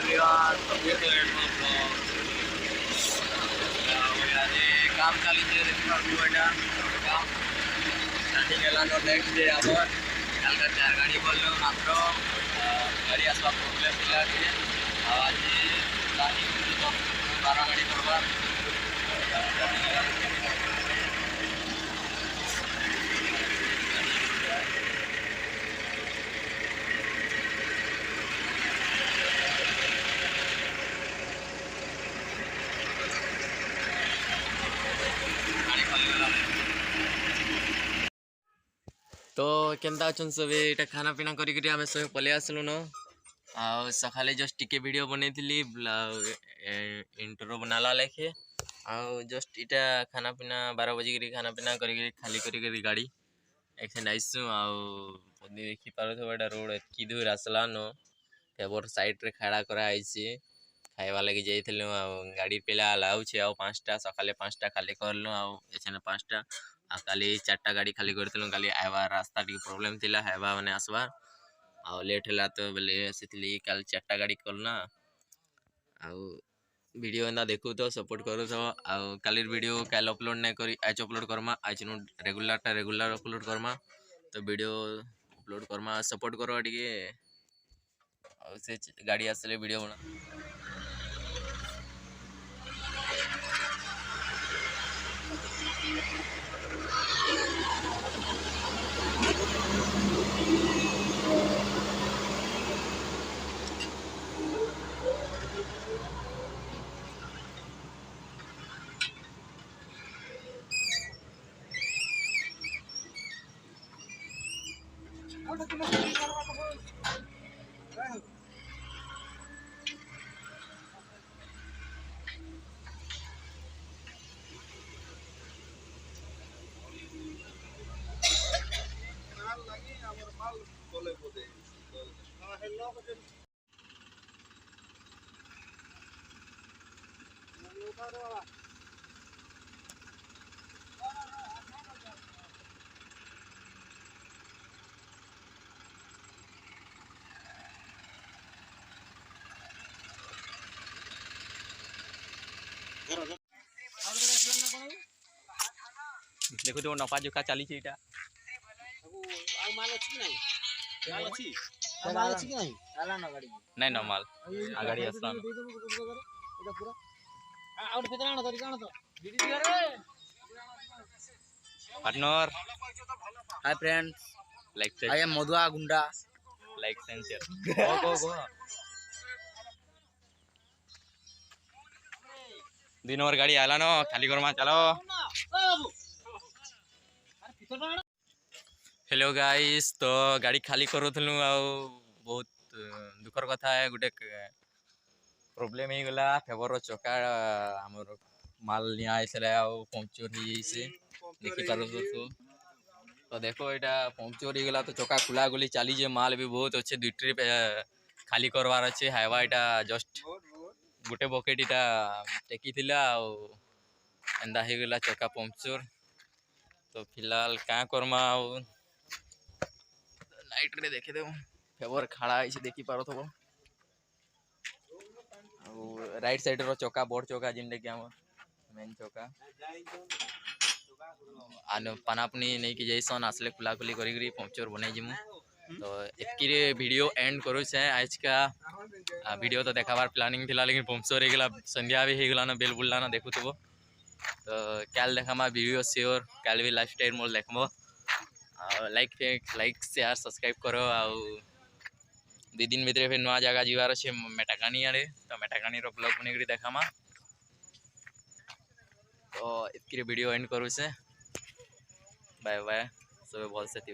Everyone काम चली देखा काम स्टार्टिंग है नेक्स्ट डे आम कल 4 गाड़ी बोलूँ मात्र गाड़ी आसवा प्रोब्लेम थी आज प्लानिंग 12 गाड़ी करवा तो केनता अच्छन सब ये खाना पीना करी आम सब पलि आसलु न सका जस्ट टिके वीडियो बनई थी इंट्रो बनाला लेखे आउ जस्ट इटा खाना पीना 12 बजे खाना पीना करी खाली करी गाड़ी एक्सेंट आईसु आउ देखी पार रोड एतकी दूर आसला न फेवर साइड रे खड़ा कराई खाइबा लगी जाइलु गाड़ी पिला लाउछे आ 5टा सकाले 5टा खाली करलु एछने 5टा काली 4टा गाड़ी खाली करथिलु काली आइबा रास्ता टी प्रॉब्लम थिला आइबा माने आसबा आ लेट होला तो बेले सेतली काल 4टा गाड़ी करना आ वीडियो एना देखु तो सपोर्ट करू तो आ काली वीडियो काल अपलोड नै करी आज अपलोड करमा आज नु रेगुलर अपलोड करमा तो वीडियो अपलोड करमा सपोर्ट करो टिके आ से गाड़ी आसले वीडियो बना देखो तो नफा जोखा चली एटा माल अछि कि नहीं माल अछि माल अछि कि नहीं आला न गाड़ी नहीं न माल आ गाड़ी असला एटा पूरा आउट फेतरा न धरि कान तो दीदी दिया रे partner hi friends like I am मधुआ गुंडा like and share go 2 number गाड़ी आला न खाली करमा चलो हेलो गाइस तो गाड़ी खाली करूथलु बहुत दुखर कथा है गोटे प्रॉब्लम ही गला फेवर चका हमर माल निया आइसले पंक्चर ही जैसे देखि पारो तो देखो एटा पंक्चर ही गला तो चका खुला गुली चली जे माल भी बहुत अच्छे 2 ट्रिप खाली करवार अच्छे हाइवा एटा जस्ट गोटे बकेट इटा टेकी थिला एंदा ही गला चका पंक्चर तो फिलहाल क्या करमा नाइट रे देखे दे फेवर खड़ा है देखी पारो थबो राइट साइड रो चौका बोर्ड चौका जिन के हम मेन चौका आनो पानापनी नहीं कि जैसन आसले खुला खुली करी पंक्चर बने जिमु तो एतकी वीडियो एंड करू से आज का वीडियो तो देखाबार प्लानिंग थिला लेकिन पंक्चर हो गला संध्या भी हो गला न बेल बुल्ला न देखु तो काल देखामा वीडियो श्योर काल भी लाइफस्टाइल मोर देखमो लाइक शेयर सब्सक्राइब करो आउ 2 दिन भीतर फिर नया जगह जीवार अच्छे मेटाकानी आड़े तो मेटाकानी रो ब्लॉग बने देखामा तो इतकी वीडियो एंड करू से बाय बाय सब भल से थी।